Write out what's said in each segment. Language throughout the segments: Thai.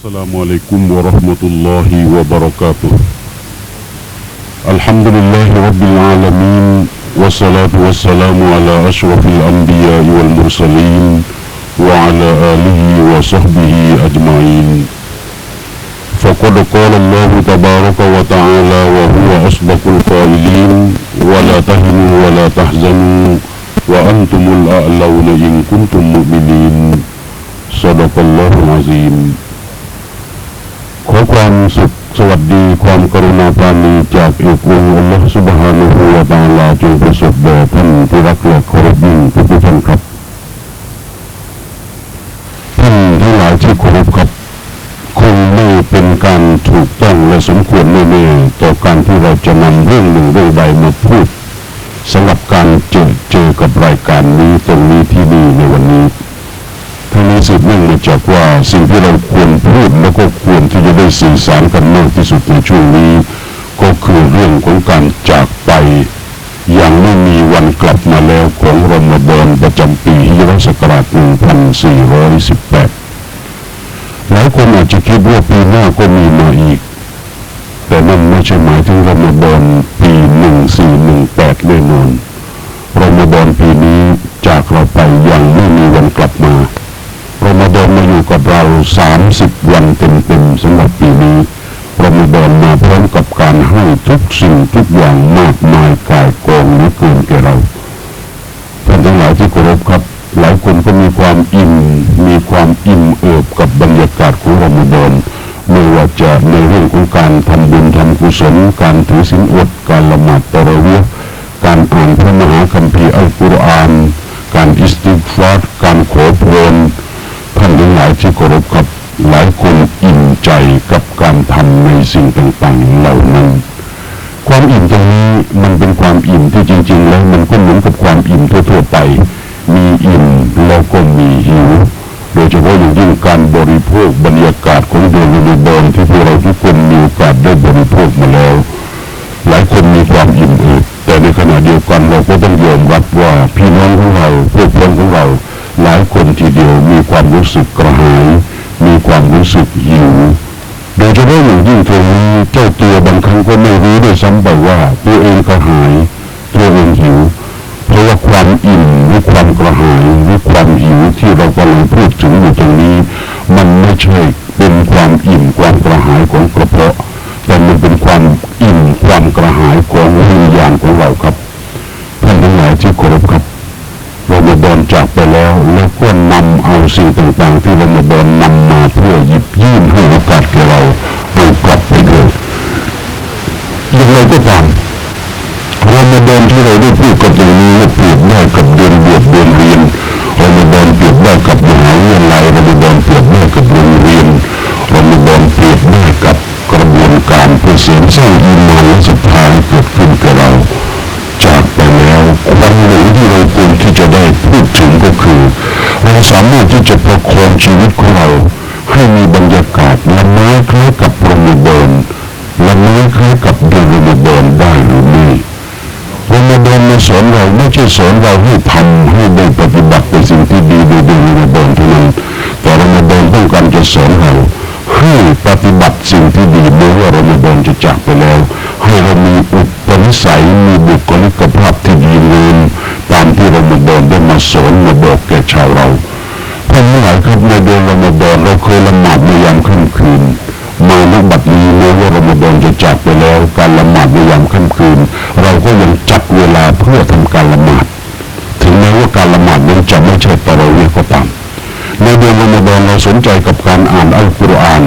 السلام عليكم ورحمة الله وبركاته. الحمد لله رب العالمين والصلاة والسلام على أشرف الأنبياء والمرسلين وعلى آله وصحبه أجمعين. فقد قال الله تبارك وتعالى وهو أصدق القائلين: ولا تهنوا ولا تحزنوا وأنتم الأعلون إن كنتم مؤمنين. صدق الله العظيم.ขอความสุขสวัสดีความกรุณาปราณีจากเอกองค์อัลลอฮฺซุบฮานะฮูวะตะอาลาจงประสบแด่ท่านที่รักและเคารพยิ่งทุกท่านครับท่านทั้งหลายที่เคารพครับคงไม่เป็นการถูกต้องและสมควรแน่ๆต่อการที่เราจะนำเรื่องหนึ่งเรื่องใดมาพูดสำหรับการเจอกับรายการนี้ตรงนี้ที่นี่ในวันนี้ทั้งนี้สืบเนื่องมาจากว่าสิ่งที่เราควรพูดแล้วก็ควรที่จะได้สื่อสารกันมากที่สุดในช่วงนี้ก็คือเรื่องของการจากไปอย่างไม่มีวันกลับมาแล้วของรอมฎอนประจำปีฮิจเราะห์ศักราช1418หลายคนอาจจะคิดว่าปีหน้าก็มีมาอีกแต่นั่นไม่ใช่หมายถึงรอมฎอนปี1418แน่นอนรอมฎอนปีนี้จากเราไปอย่างไม่มีวันกลับมารอมฎอนมาอยู่กับเรา30วันเต็มๆสำหรับปีนี้รอมฎอนมาพร้อมกับการให้ทุกสิ่งทุกอย่างมากมายกายกองเหลือเกินแก่เราท่านทั้งหลายที่เคารพครับหลายคนก็มีความอิ่มเอิบกับบรรยากาศของรอมฎอนไม่ว่าจะในเรื่องของการทำบุญทำกุศลการถือศีลอดการละหมาดตะเราะวีห์การอ่านพระมหาคัมภีร์อัลกุรอานการอิสติฆฟารการขอพรท่านทั้งหลายที่เคารพครับหลายคนอิ่มใจกับการทำในสิ่งต่างๆเหล่านั้นความอิ่มตรงนี้มันเป็นความอิ่มที่จริงๆแล้วมันก็เหมือนกับความอิ่มทั่วๆไปมีอิ่มแล้วก็มีหิวโดยเฉพาะอย่างยิ่งการบริโภคบรรยากาศของเดือนรอมฎอนที่พวกเราทุกคนมีโอกาสได้บริโภคมาแล้วหลายคนมีความอิ่มเอิบแต่ในขณะเดียวกันเราก็ต้องยอมรับว่าพี่น้องของเราพวกพ้องของเราหลายคนทีเดียวมีความรู้สึกกระหายมีความรู้สึกหิวโดยเฉพาะอย่างยิ่งตรงนี้เจ้าตัวบางครั้งก็ไม่รู้ด้วยซ้ำไปว่าตัวเองกระหายตัวเองหิวเพราะว่าความอิ่มหรือความกระหายหรือความหิวที่เรากำลังพูดถึงอยู่ตรงนี้มันไม่ใช่เป็นความอิ่มความกระหายของกระเพาะแต่มันเป็นความอิ่มความกระหายของวิญญาณของเราครับท่านทั้งหลายที่เคารพครับรอมฎอนจากไปแล้วแล้วก็นำเอาสิ่งต่างๆที่รอมฎอนนำมาเพื่อหยิบยื่นให้โอกาสแก่เราเอากลับไปด้วยอย่างไรก็ตามรอมฎอนที่เราได้พูดกันตรงนี้เปรียบได้กับเดือนบวชเดือนเรียนรอมฎอนเปรียบได้กับมหาวิทยาลัยรอมฎอนเปรียบได้กับโรงเรียนรอมฎอนเปรียบได้กับกระบวนการเพื่อเสริมสร้างอีหม่านและศรัทธาให้เกิดขึ้นแก่เราจากไปแล้ววันหนึ่งที่เราควรที่จะได้พูดถึงก็คือเราสามารถที่จะประคองชีวิตของเราให้มีบรรยากาศละไม้คล้ายกับรอมฎอนละไม้คล้ายกับเดือนรอมฎอนได้หรือไม่รอมฎอนมาสอนเราไม่ใช่สอนเราให้ทำให้ได้ปฏิบัติในสิ่งที่ดีในเดือนรอมฎอนเท่านั้นแต่รอมฎอนต้องการจะสอนเราให้ปฏิบัติสิ่งที่ดีแม้ว่ารอมฎอนจะจากไปแล้วให้เรามีอุปนิสัยมีบุคลิกภาพที่ดีงามตามที่รอมฎอนได้มาสอนมาบอกแก่ชาวเราท่านทั้งหลายครับในเดือนรอมฎอนเราเคยละหมาดในยามค่ำคืนมาณบัดนี้แม้ว่ารอมฎอนจะจากไปแล้วการละหมาดในยามค่ำคืนเราก็ยังจัดเวลาเพื่อทำการละหมาดถึงแม้ว่าการละหมาดนั้นจะไม่ใช่ตะเราะวีห์ก็ตามในเดือนรอมฎอนเราสนใจกับการอ่านอัลกุรอาน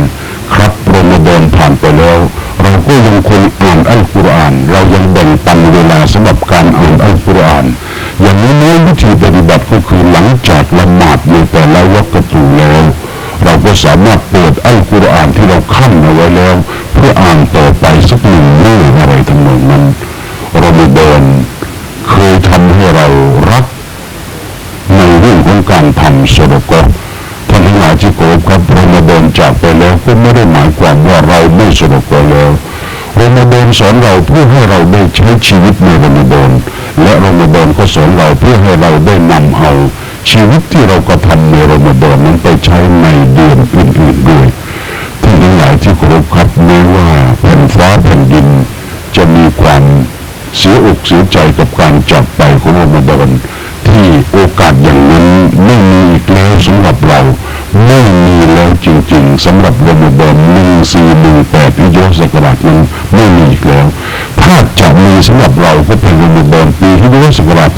ครับรอมฎอนผ่านไปแล้วเราก็ยังคงอ่านอัลกุรอานเรายังแบ่งปันเวลาสำหรับการอ่านอัลกุรอานอย่างน้อยวิธีปฏิบัติก็คือหลังจากละหมาดในแต่ละวักตุแล้วเราก็สามารถเปิดอัลกุรอานที่เราคั่นเอาไว้แล้วเพื่ออ่านต่อไปสักหนึ่งมื้ออะไรทั้งหมดนั้นรอมฎอนเคยทำให้เรารักในเรื่องของการทำซอดาเกาะห์ท่านทั้งหลายที่เคารพครับรอมฎอนจากไปแล้วก็ไม่ได้หมายความว่าเราไม่ซอดาเกาะห์แล้วรอมฎอนสอนเราเพื่อให้เราได้ใช้ชีวิตในรอมฎอนและรอมฎอนก็สอนเราเพื่อให้เราได้นำเอาชีวิตที่เรากระทำในรอมฎอนนั้นไปใช้ในเดือนอื่นๆด้วย ท ฟ้าแผ่นดินจะมีความเสียอกเสียใจกับการจากไปของรอมฎอนที่โอกาสอย่างนั้นไม่มีอีกแล้วสำหรับเราไม่มีแล้วจริงๆสำหรับรอมฎอน1418ฮิจเราะห์ศักราชนั้นไม่มีอีกแล้วถ้าจะมีสำหรับเราก็เป็นรอมฎอนปีฮิจเราะห์ศักราช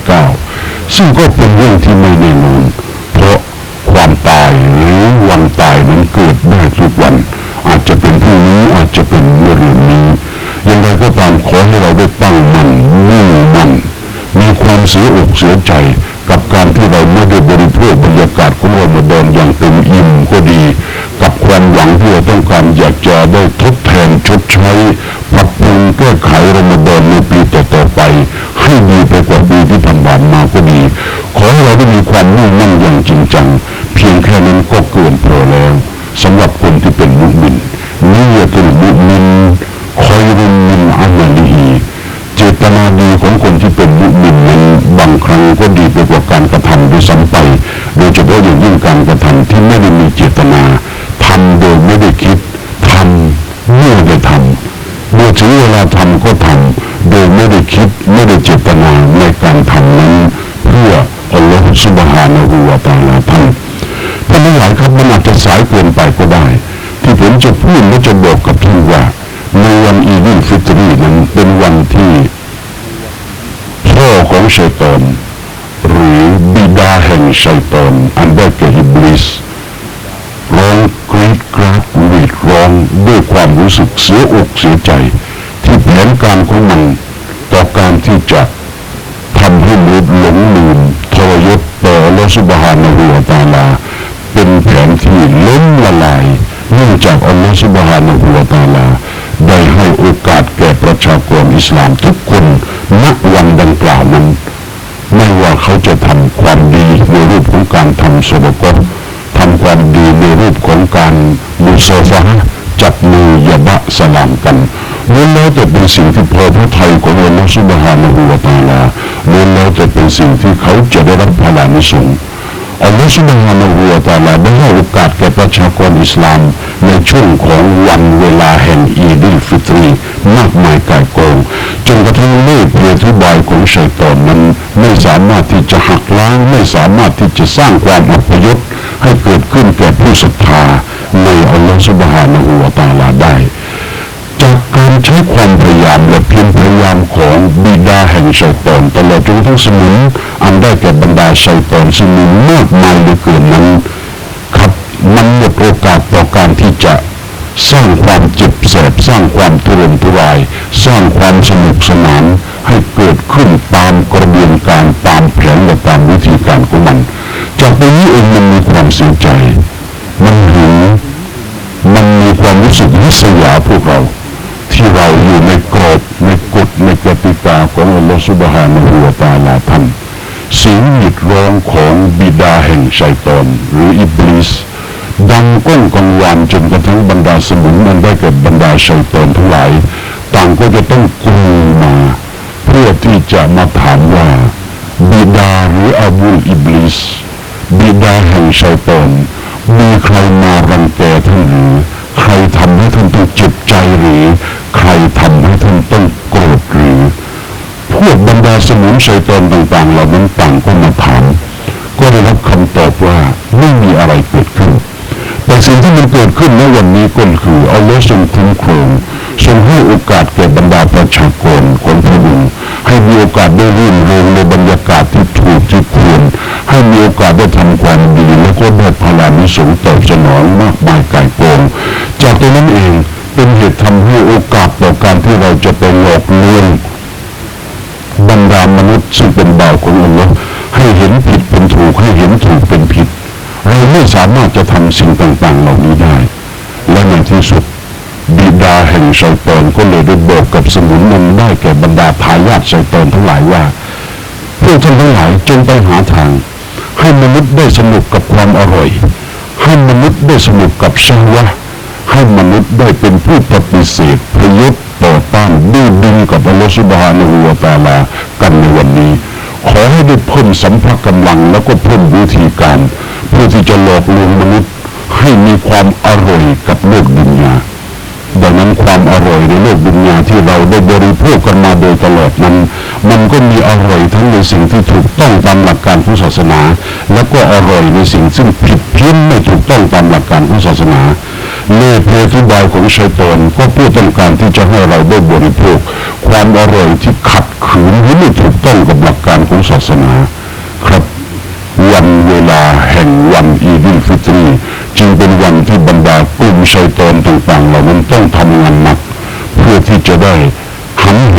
1419ซึ่งก็เป็นเรื่องที่ไม่แน่นอนเพราะความตายหรือวันตายนั้นเกิดได้ทุกวันอาจจะเป็นพรุ่งนี้อาจจะเป็นเมื่อรืนนี้อย่างไรก็ตามขอให้เราได้ตั้งมั่นมุ่งมั่นมีความเสียอกเสียใจกับการที่เราไม่ได้บริโภคบรรยากาศของรอมฎอนอย่างเต็มอิ่มก็ดีกับความหวังที่เราต้องการอยากจะได้ทดแทนชดใช้ปรับปรุงแก้ไขรอมฎอนในปีต่อไปให้ดีไปกว่าปีที่ผ่านมาก็ดีขอให้เราได้มีความมุ่งมั่นอย่างจริงจังเพียงแค่นั้นก็เกินพอแล้วสำหรับคนที่เป็นมุมินนิยะตุลมุมินคอยรุนมินอามัลิฮีเจตนาดีของคนที่เป็นมุมินนั้นบางครั้งก็ดีไปกว่าการกระทำโดยซ้ำไปโดยเฉพาะอย่างยิ่งการกระทำที่ไม่ได้มีเจตนาทำโดยไม่ได้คิดทำเมื่อได้ทำเมื่อถึงเวลาทำก็ทำโดยไม่ได้คิดไม่ได้เจตนาในการทำนั้นเพื่ออัลลอฮฺซุบฮานะฮูวะตะอาลาท่านทั้งหลายครับมันอาจจะสายเกินไปก็ได้ที่ผมจะพูดและจะบอกกับท่านว่าในวันอีดิลฟิตรีนั้นเป็นวันที่พ่อของชัยฏอนหรือบิดาแห่งชัยฏอนอันได้แก่อิบลิสร้องกรีดกราดหวีดร้องด้วยความรู้สึกเสียอกเสียใจที่แผนการของมันต่อการที่จะทำให้มนุษย์หลงลืมทรยศต่ออัลลอฮฺซุบฮานะฮูวะตะอาลาเป็นแผนที่ล้มละลายเนื่องจากอัลลอฮฺซุบฮานะฮูวะตะอาลาได้ให้โอกาสแก่ประชากรอิสลามทุกคนณวันดังกล่าวนั้นไม่ว่าเขาจะทำความดีในรูปของการทำซอดากอฮ์ทำความดีในรูปของการมุซาฟะฮ์จับมือยะบะสลามกันล้วนแล้วแต่เป็นสิ่งที่พอพระทัยของอัลลอฮฺซุบฮานะฮูวะตะอาลาล้วนแล้วแต่เป็นสิ่งที่เขาจะได้รับพลานิสงส์อัลลอฮฺซุบฮานะฮูวะตะอาลาได้ให้โอกาสแก่ประชากรอิสลามในช่วงของวันเวลาแห่งอีดิลฟิตรีมากมายกายกองจนกระทั่งเล่ห์เพทุบายของชัยฏอนนั้นไม่สามารถที่จะหักล้างไม่สามารถที่จะสร้างความอัปยศให้เกิดขึ้นแก่ผู้ศรัทธาในอัลลอฮฺซุบฮานะฮูวะตะอาลาได้จากการใช้ความพยายามและเพียรพยายามของบิดาแห่งชัยฏอนตลอดจนทั้งสมุนอันได้แก่บรรดาชัยฏอนซึ่งมีมากมายเหลือเกินนั้นครับมันหมดโอกาสต่อการที่จะสร้างความเจ็บแสบสร้างความทุรนทุรายสร้างความสนุกสนานให้เกิดขึ้นตามกระบวนการตามแผนและตามวิธีการของมันจากตรงนี้เองมันมีความเสียใจมันหึงมันมีความรู้สึกริษยาพวกเราที่เราอยู่ในกรอบในกฎในกติกาของอัลลอฮฺซุบฮานะฮูวะตะอาลาท่านเสียงหยุดร้องของบิดาแห่งชัยฏอนหรืออิบลิสดังก้องกังวานจนกระทั่งบรรดาสมุนนั้นได้แก่บรรดาชัยฏอนทั้งหลายต่างก็จะต้องกรูมาเพื่อที่จะมาถามว่าบิดาหรืออบูลอิบลิสบิดาแห่งชัยฏอนมีใครมารังแกท่านหรือใครทำให้ท่านต้องเจ็บใจหรือใครทำให้ท่านต้องโกรธหรือพวกบรรดาสมุนชัยฏอนต่างๆเหล่านั้นต่างก็มาถามก็ได้รับคำตอบว่าไม่มีอะไรเกิดขึ้นแต่สิ่งที่มันเกิดขึ้นในวันนี้ก็คืออัลลอฮฺทรงคุ้มครองทรงให้โอกาสแก่บรรดาประชากรของพระองค์ให้มีโอกาสได้รื่นเริงในบรรยากาศที่ถูกที่ควรให้มีโอกาสได้ทำความดีและก็ได้พลานิสงส์ตอบสนองมากมายกายกองจากตรงนั้นเองเป็นเหตุทำให้โอกาสต่อการที่เราจะไปหลอกลวงบรรดามนุษย์ซึ่งเป็นบ่าวของอัลลอฮ์ให้เห็นผิดเป็นถูกให้เห็นถูกเป็นผิดเราไม่สามารถจะทำสิ่งต่างๆเหล่านี้ได้และในที่สุดบิดาแห่งชัยฏอนก็เลยได้บอกกับสมุนนั้นได้แก่บรรดาทายาทชัยฏอนทั้งหลายว่าพวกท่านทั้งหลายจงไปหาทางให้มนุษย์ได้สนุกกับความอร่อยให้มนุษย์ได้สนุกกับชะฮวะห์ให้มนุษย์ได้เป็นผู้ปฏิเสธพยศต่อต้านดื้อดึงกับอัลลอฮฺซุบฮานะฮูวะตะอาลากันในวันนี้ขอให้ได้เพิ่มสัมผัสกำลังแล้วก็เพิ่มวิธีการเพื่อที่จะหลอกลวงมนุษย์ให้มีความอร่อยกับโลกดุนยา ดังนั้นความอร่อยในโลกดุนยาที่เราได้บริโภคกันมาโดยตลอดนั้นมันก็มีอร่อยทั้งในสิ่งที่ถูกต้องตามหลักการของศาสนาและก็อร่อยในสิ่งซึ่งผิดเพี้ยนไม่ถูกต้องตามหลักการของศาสนาเล่ห์เพลินบายของชัยฏอนก็เพื่อต้องการที่จะให้เราได้บริโภคความอร่อยที่ขัดขืนหรือไม่ถูกต้องกับหลักการของศาสนาครับวันเวลาแห่งวันอีดิลฟิตรีจึงเป็นวันที่บรรดากลุ่มชัยฏอนต่างๆเหล่านั้นต้องทำงานหนักเพื่อที่จะได้หันเห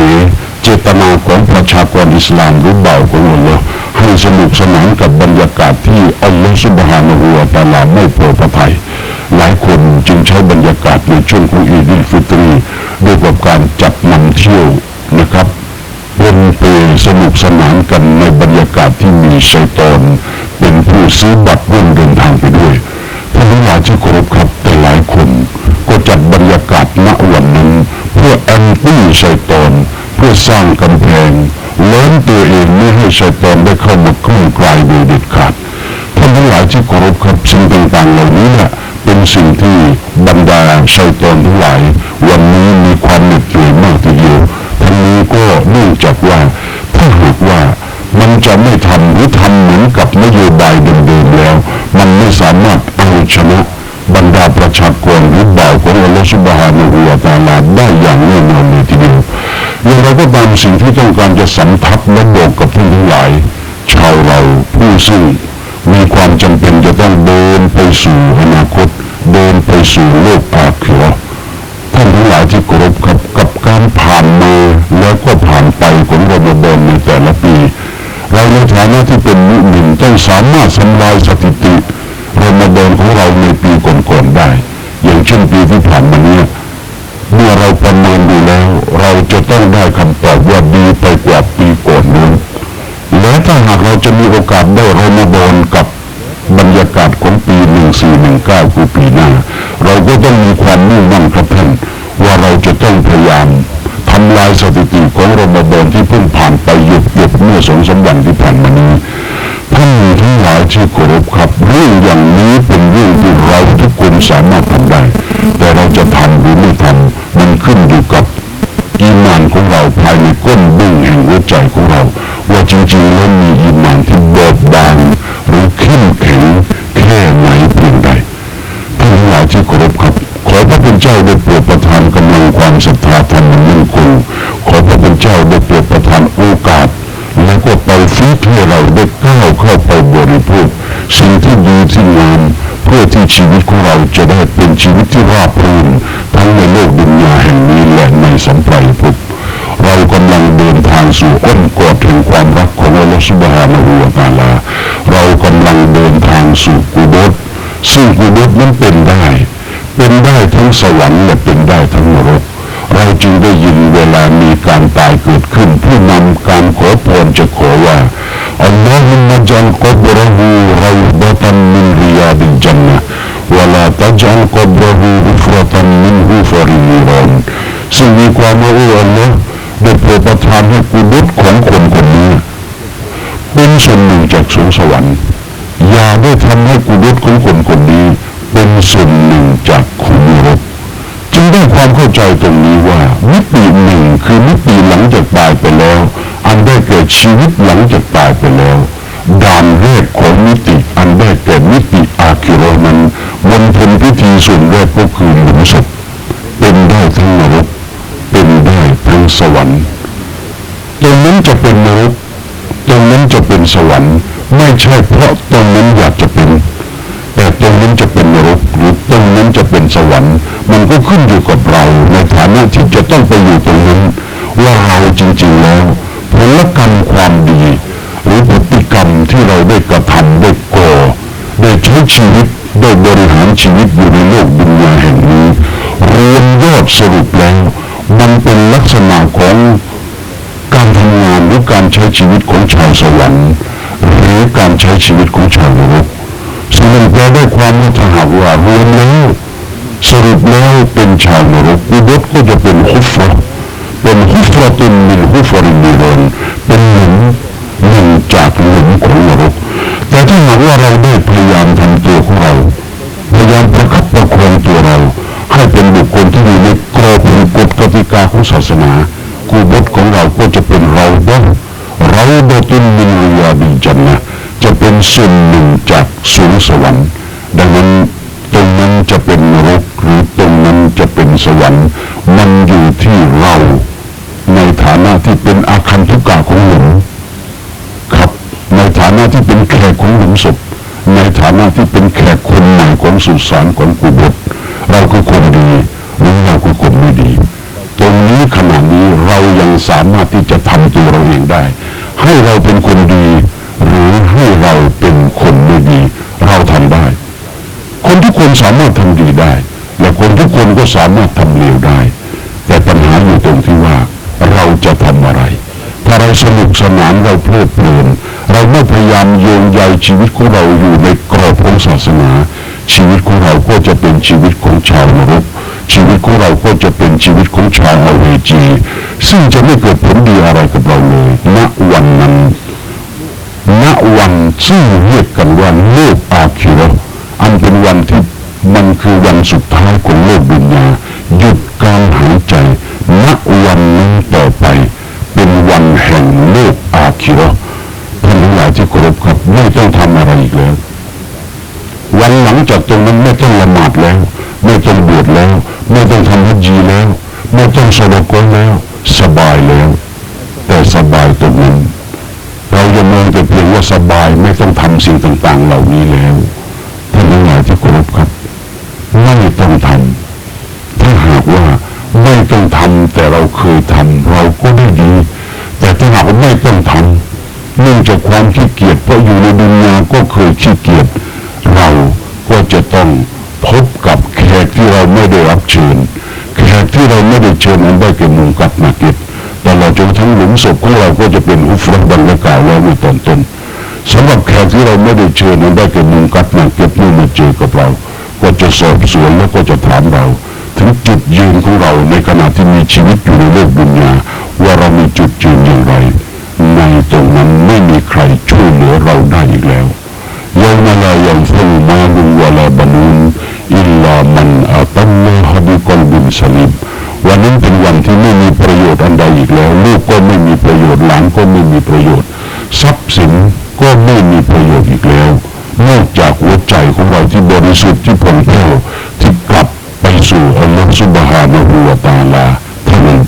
เจตนาของประชากรอิสลามหรือบ่าวของอัลลอฮ์ให้สนุกสนานกับบรรยากาศที่อัลลอฮ์ซุบฮานะฮูวะตะอาลาไม่โปรดพระทัยหลายคนจึงใช้บรรยากาศในช่วงของอีดิลฟิตรีด้วยกับการจัดนำเที่ยวนะครับวนเปสนุกสนานกันในบรรยากาศที่มีชัยฏอนเป็นผู้ซื้อบัตรร่วมเดินทางไปด้วยท่านทั้งหลายที่เคารพครับแต่หลายคนก็จัดบรรยากาศณวันนั้นเพื่อแอนตี้ชัยฏอนเพื่อสร้างกำแพงล้อมตัวเองไม่ให้ชัยฏอนได้เข้ามาคลื่นกลายโดยเด็ดขาดท่านทั้งหลายที่เคารพครับสิ่งต่างๆเหล่านี้แหละเป็นสิ่งที่บรรดาชัยฏอนทั้งหลายวันนี้มีความเหน็ดเหนื่อยมากทีเดียวทั้งนี้ก็เนื่องจากว่าถ้าหากว่ามันจะไม่ทำหรือทำเหมือนกับนโยบายเดิมๆแล้วมันไม่สามารถเอาชนะบรรดาประชากรหรือบ่าวของอัลลอฮฺซุบฮานะฮูวะตะอาลาได้อย่างแน่นอนเลยทีเดียวอย่างไรก็ตามสิ่งที่ต้องการจะสำทับและบอกกับท่านทั้งหลายชาวเราผู้ซึ่งมีความจำเป็นจะต้องเดินไปสู่อนาคตเดินไปสู่โลกอาคิเราะห์ท่านทั้งหลายที่เคารพครับกับการผ่านมาแล้วก็ผ่านไปของรอมฎอนในแต่ละปีเราในฐานะที่เป็นมุมินต้องสามารถทำลายสถิติรอมฎอนของเราในปีก่อนๆได้อย่างเช่นปีที่ผ่านมานี้เมื่อเราประเมินดูแล้วเราจะต้องได้คำตอบว่าดีไปกว่าปีก่อนนู้นและถ้าหากเราจะมีโอกาสได้รอมฎอนกับบรรยากาศของปี1419คือปีหน้าเราก็ต้องมีความมุ่งมั่นครับท่านว่าเราจะต้องพยายามทำลายสถิติของรอมฎอนที่เพิ่งผ่านไปหยุดเมื่อ2-3 วันที่ผ่านมานี้ท่านทั้งหลายที่เคารพครับเรื่องอย่างนี้เป็นเรื่องที่เราทุกคนสามารถทำได้แต่เราจะทำหรือไม่ทำมันขึ้นอยู่กับอีหม่านของเราภายในก้นบึ้งแห่งหัวใจของเราว่าจริงๆแล้วมีอีหม่านที่บอบบางหรือเข้มแข็งแค่ไหนเพียงใดท่านทั้งหลายที่เคารพครับขอพระเป็นเจ้าได้โปรดประทานกำลังความศรัทธาธรรมมั่นคงขอพระเป็นเจ้าได้โปรดประทานโอกาสและก็เตาฟีกให้เราได้ก้าวเข้าไปบริโภคสิ่งที่ดีที่งามเพื่อที่ชีวิตของเราจะได้เป็นชีวิตที่ราบรื่นทั้งในโลกดุนยาแห่งนี้และในสัมปรายภพเรากำลังเดินทางสู่อ้อมกอดแห่งความรักของอัลลอฮฺซุบฮานะฮูวะตะอาลาเรากำลังเดินทางสู่กุโบรซึ่งกุโบรนั้นเป็นได้ทั้งสวรรค์และเป็นได้ทั้งนรกเราจึงได้ยินเวลามีการตายเกิดขึ้นผู้นำการขอพรจะขอว่าอัลลอฮุมมะจัลกับรหูเราดะตันมินริยาดิลจันนะห์วะลาตัจัลกับรหูฮุฟรตันมินฮุฟรินิรอนซึ่งมีความว่าอัลลอฮ์ได้โปรดประทานให้กุโบรของคนคนนี้เป็นส่วนหนึ่งจากสวงสวรรค์อย่าได้ทำให้กุโบรของคนคนนี้เป็นส่วนหนึ่งจากขุมนรกจึงได้ความเข้าใจตรงนี้ว่ามิติหนึ่งคือมิติหลังจากตายไปแล้วอันได้แก่ชีวิตหลังจากตายไปแล้วด่านแรกของมิติอันได้แก่มิติอาคิเราะห์นั้นมณฑลพิธีส่วนแรกก็คือหลุมศพเป็นได้ทั้งนรกเป็นได้ทั้งสวรรค์ตรงนั้นจะเป็นนรกตรงนั้นจะเป็นสวรรค์ไม่ใช่เพราะตรงนั้นอยากจะเป็นแต่ตรงนั้นจะเป็นนรกหรือตรงนั้นจะเป็นสวรรค์มันก็ขึ้นอยู่กับเราในฐานะที่จะต้องไปอยู่ตรงนั้นว่าเราจริงๆแล้วผลกรรมความดีหรือพฤติกรรมที่เราได้กระทำได้ก่อได้ใช้ชีวิตได้บริหารชีวิตอยู่ในโลกดุนยาแห่งนี้รวมยอดสรุปแล้วมันเป็นลักษณะของการทำงานหรือการใช้ชีวิตของชาวสวรรค์หรือการใช้ชีวิตของชาวนรกซึ่งมันแปลได้ความว่าถ้าหากว่ารวมแล้วสรุปแล้วเป็นชาวนรกกุโบรก็จะเป็นฮุฟรตุนมินฮุฟรินิรอนเป็นหนึ่งจากหลุมของนรกแต่ถ้าหากว่าเราได้พยายามทำตัวของเราพยายามประคับประคองตัวเราให้เป็นบุคคลที่อยู่ในก ติกาของศาสนากูบทของเราก็จะเป็นเราบ้างเราบตุนมินริยาบิจันนะจะเป็นส่วนหนึ่งจากสวงสวรรค์ดังนั้นตรงนั้นจะเป็นนรกหรือตรงนั้นจะเป็นสวรรค์มันอยู่ที่เราในฐานะที่เป็นอาคันตุกะของหลุมครับในฐานะที่เป็นแขกของหลุมศพในฐานะที่เป็นแขกคนใหม่ของสุสานของกุบฏเราคือคนดีหรือเราคือคนไม่ดีตรงนี้ขณะนี้เรายังสามารถที่จะทำตัวเราเองได้ให้เราเป็นคนดีหรือให้เราเป็นคนไม่ดีเราทำได้คนทุกคนสามารถทำดีได้และคนทุกคนก็สามารถทำเลวได้แต่ปัญหาอยู่ตรงที่ว่าเราจะทำอะไรถ้าเราสนุกสนานเราเพลิดเพลินเราไม่พยายามโยงใยชีวิตของเราอยู่ในกรอบของศาสนาชีวิตของเราก็จะเป็นชีวิตของชาวนรกชีวิตของเราก็จะเป็นชีวิตของชาวอเวจีซึ่งจะไม่เกิดผลดีอะไรกับเราเลยณวันนั้นณวันซึ่งเรียกกันว่าโลกอาคิเราะห์อันเป็นวันที่มันคือวันสุดท้ายของโลกดุนยาหยุดการหายใจณวันนั้นต่อไปเป็นวันแห่งโลกอาคิเราะห์ท่านทั้งหลายที่เคารพครับไม่ต้องทำอะไรอีกแล้ววันหลังจากตรงนั้นไม่ต้องละหมาดแล้วไม่ต้องบวชแล้วไม่ต้องทำฮัจญีแล้วไม่ต้องสวดกรแล้วสบายแล้วแต่สบายตรงนั้นเราอย่ามองแต่เพียงว่าสบายไม่ต้องทำสิ่งต่างๆเหล่านี้แล้วท่านทั้งหลายที่เคารพครับไม่ต้องทำถ้าหากว่าไม่ต้องทำแต่เราเคยทำเราก็ได้ดีแต่ถ้าหากว่าไม่ต้องทำเนื่องจากความขี้เกียจเพราะอยู่ในดุนยาก็เคยขี้เกียจเราก็จะต้องพบกับแขกที่เราไม่ได้รับเชิญแขกที่เราไม่ได้เชิญอันได้แก่มุงกัดนาเกตตลอดจนทั้งหลุมศพของเราก็จะเป็นอุฟรดังกล่าวแล้วในตอนต้นสำหรับแขกที่เราไม่ได้เชิญอันได้แก่มุงกัดนาเกตเมื่อมาเจอกับเราก็จะสอบสวนแล้วก็จะถามเราถึงจุดยืนของเราในขณะที่มีชีวิตอยู่ในโลกดุนยาว่าเรามีจุดยืนอย่างไรในตรงนั้นไม่มีใครช่วยเหลือเราได้อีกแล้วيوم لا ينفع مال ولا بنون إلا من أتى الله بقلب سليم วันนั้นเป็นวันที่ไม่มีประโยชน์อันใดอีกแล้วลูกก็ไม่มีประโยชน์หลานก็ไม่มีประโยชน์ทรัพย์สินก็ไม่มีประโยชน์อีกแล้วนอกจากหัวใจของเราที่บริสุทธิ์ที่ผ่องแผ้วที่กลับไปสู่อัลลอฮฺซุบฮานะฮูวะตะอาลาเท่านั้น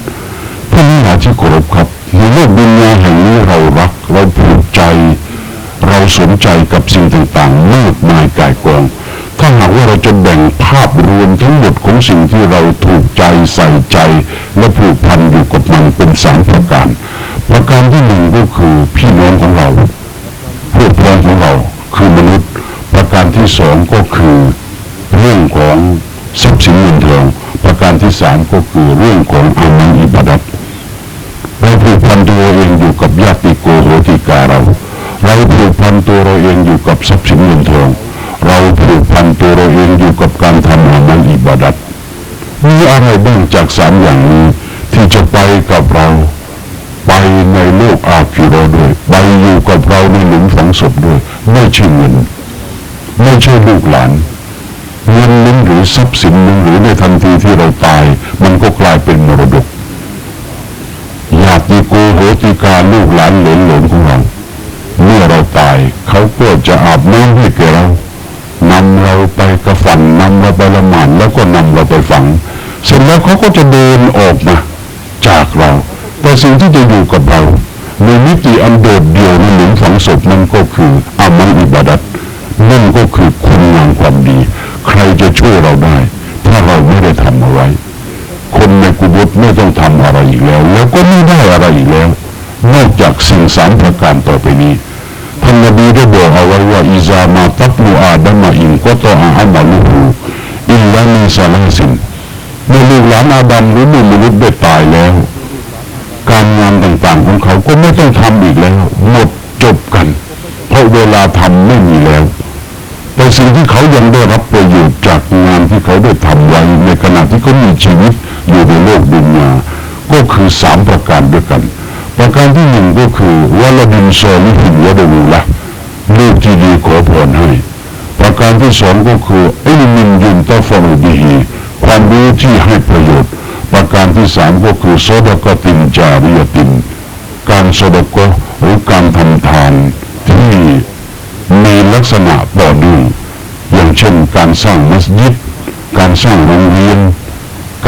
ท่านทั้งหลายที่เคารพครับในโลกดุนยาแห่งนี้เรารักเราผูกใจเราสนใจกับสิ่งต่างๆมากมายกายกองถ้าหากว่าเราจะแบ่งภาพรวมทั้งหมดของสิ่งที่เราถูกใจใส่ใจและผูกพันอยู่กับมันเป็น3ประการประการที่1ก็คือพี่น้องของเราพวกพ้องของเราคือมนุษย์ประการที่2ก็คือเรื่องของทรัพย์สินเงินทองประการที่3ก็คือเรื่องของอามัลอิบาดัตเราผูกพันตัวเองอยู่กับญาติโกโหติกาเราผูกพันตัวเราเองอยู่กับทรัพย์สินเงินทองเราผูกพันตัวเราเองอยู่กับการทำอามัลอิบาดัตมีอะไรบ้างจาก3อย่างนี้ที่จะไปกับเราไปในโลกอาคิเราะห์ด้วยไปอยู่กับเราในหลุมฝังศพด้วยไม่ใช่เงินไม่ใช่ลูกหลานเงินนั้นหรือทรัพย์สินนั้นหรือในทันทีที่เราตายมันก็กลายเป็นมรดกญาติโกโหติกาลูกหลานเหลนของเราเมื่อเราตายเขาก็จะอาบน้ำให้แก่เรานำเราไปกระฝันนำเราไปละหมาดแล้วก็นำเราไปฝังเสร็จแล้วเขาก็จะเดินออกมาจากเราแต่สิ่งที่จะอยู่กับเราในมิติอันโดดเดี่ยวในหลุมฝังศพนั้นก็คืออามัลอิบาดัตนั่นก็คือคุณงามความดีใครจะช่วยเราได้ถ้าเราไม่ได้ทำเอาไว้คนในกุโบร์ไม่ต้องทำอะไรอีกแล้วแล้วก็ไม่ได้อะไรอีกแล้วนอกจากสิ่ง3ประการต่อไปนี้ท่านนบีได้บอกเอาไว้ว่าอิซามาตับนูอาดัมอินก็ตออามัลุฮูอิลลามินซาลาซินเมื่อลูกหลานอาดัมหรือมนุษย์ได้ตายแล้วการงานต่างๆของเขาก็ไม่ต้องทำอีกแล้วหมดจบกันเพราะเวลาทำไม่มีแล้วแต่สิ่งที่เขายังได้รับประโยชน์จากงานที่เขาได้ทำไว้ในขณะที่เขามีชีวิตอยู่ในโลกดุนยาก็คือ3ประการด้วยกันประการที่1ก็คือวะลาดินซอลิฮินวะดูละลูกที่ดีขอพรให้ประการที่2ก็คืออิลมินยุนตะฟะอุบิฮิความรู้ที่ให้ประโยชน์ประการ การที่สามก็คือซอดะกอตินจาริยตินการซอดะกอหรือการทำทานที่มีลักษณะต่อเนื่องอย่างเช่นการสร้างมัสยิดการสร้างโรงเรียน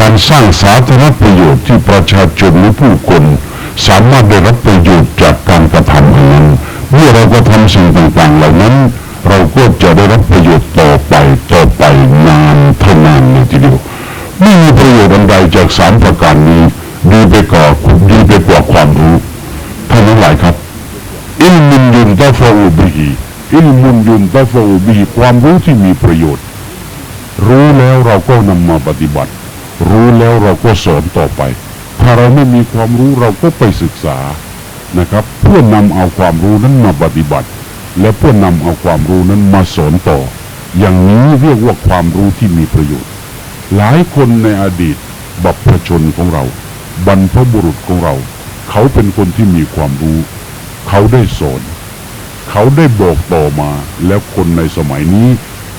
การสร้างสาธารณประโยชน์ที่ประชาชนหรือผู้คนสามารถได้รับประโยชน์จากการกระทำนั้นเมื่อเราก็ทำสิ่งต่างๆเหล่านั้นเราก็จะได้รับประโยชน์ต่อไปนานเท่านานเลยทีเดียวไม่มีประโยชน์อันใดจากสามประการนี้ดีไปกว่าความรู้ท่านทั้งหลายครับอิลมุนยุนตะฟะอูบิฮิอิลมุนยุนตะฟะอูบิฮิความรู้ที่มีประโยชน์รู้แล้วเราก็นำมาปฏิบัติรู้แล้วเราก็สอนต่อไปถ้าเราไม่มีความรู้เราก็ไปศึกษานะครับเพื่อนำเอาความรู้นั้นมาปฏิบัติและเพื่อนำเอาความรู้นั้นมาสอนต่ออย่างนี้เรียกว่าความรู้ที่มีประโยชน์หลายคนในอดีตบัพชนของเราบรรพบุรุษของเราเขาเป็นคนที่มีความรู้เขาได้สอนเขาได้บอกต่อมาแล้วคนในสมัยนี้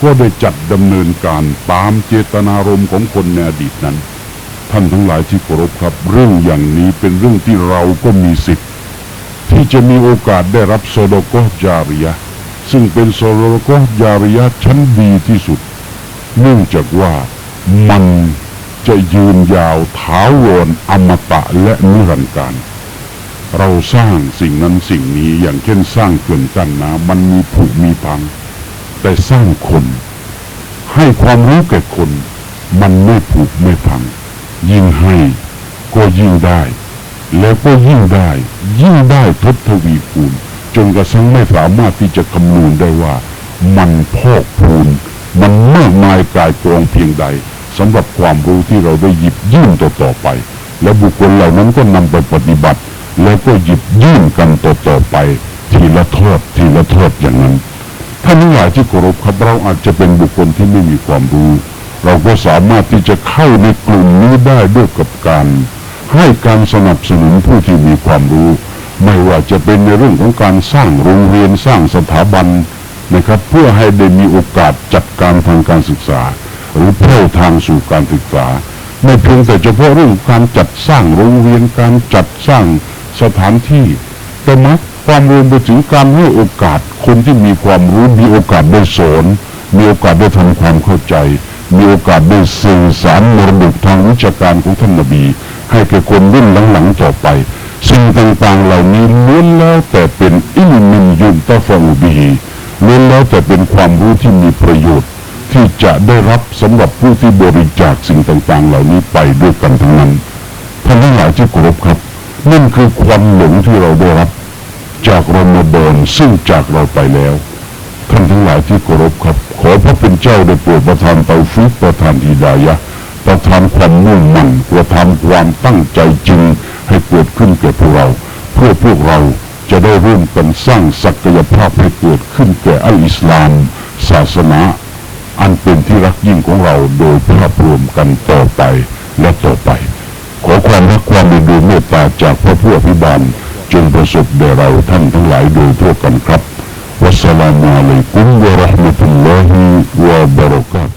ก็ได้จัดดำเนินการตามเจตนารมณ์ของคนในอดีตนั้นท่านทั้งหลายที่เคารพครับเรื่องอย่างนี้เป็นเรื่องที่เราก็มีสิทธิ์ที่จะมีโอกาสได้รับซอดะกอฮ์ญาริยะห์ซึ่งเป็นซอดะกอฮ์ญาริยะห์ชั้นดีที่สุดเนื่องจากว่ามันจะยืนยาวถาวรอมตะและนิรันดร์การเราสร้างสิ่งนั้นสิ่งนี้อย่างเช่นสร้างเขื่อนกั้นน้ำมันมีผุมีพังแต่สร้างคนให้ความรู้แก่คนมันไม่ผุไม่พังยิ่งให้ก็ยิ่งได้แล้วก็ยิ่งได้ทบทวีคูณจนกระทั่งไม่สามารถที่จะคำนวณได้ว่ามันพอกพูนมันมากมายกายกองเพียงใดสำหรับความรู้ที่เราได้หยิบยื่นต่อไปและบุคคลเหล่านั้นก็นำไปปฏิบัติแล้วก็หยิบยื่นกันต่อไปทีละทอดอย่างนั้นท่านทั้งหลายที่เคารพครับเราอาจจะเป็นบุคคลที่ไม่มีความรู้เราก็สามารถที่จะเข้าในกลุ่มนี้ได้ด้วยกับการให้การสนับสนุนผู้ที่มีความรู้ไม่ว่าจะเป็นในเรื่องของการสร้างโรงเรียนสร้างสถาบันนะครับเพื่อให้ได้มีโอกาสจัดการทางการศึกษาหรือเพื่อทางสู่การศึกษาไม่เพียงแต่เฉพาะเรื่องการจัดสร้างโรงเรียนการจัดสร้างสถานที่แต่มักความรวมไปถึงการให้โอกาสคนที่มีความรู้มีโอกาสได้สอนมีโอกาสได้ทำความเข้าใจมีโอกาสได้สื่อสารมรดกทางวิชาการของท่านนบีให้แก่คนรุ่นหลังๆต่อไปสิ่งต่างๆเหล่านี้ล้วนแล้วแต่เป็นอิลมินยุนตะฟะอูบิฮิล้วนแล้วแต่เป็นความรู้ที่มีประโยชน์ที่จะได้รับสำหรับผู้ที่บริจาคสิ่งต่างๆเหล่านี้ไปด้วยกันทั้งนั้นท่านทั้งหลายที่เคารพครับนั่นคือความหลงที่เราได้รับจากรอมฎอนซึ่งจากเราไปแล้วท่านทั้งหลายที่เคารพครับขอพระเป็นเจ้าได้โปรดประทานเตาฟิกประทานฮิดายะห์ประทานความมุ่งมั่นประทานความตั้งใจจริงให้เกิดขึ้นแก่พวกเราเพื่อพวกเราจะได้ร่วมกันสร้างศักยภาพให้เกิดขึ้นแก่อัลอิสลามศาสนาอันเป็นที่รักยิ่งของเราโดยภาพรวมกันต่อไปและต่อไปขอความรักความเมตตาจากพระผู้อภิบาลจงประสบแด่เราท่านทั้งหลายโดยทั่วกันครับวัสสลามุอะลัยกุมวะเราะห์มะตุลลอฮิวะบะเราะกาตุฮ์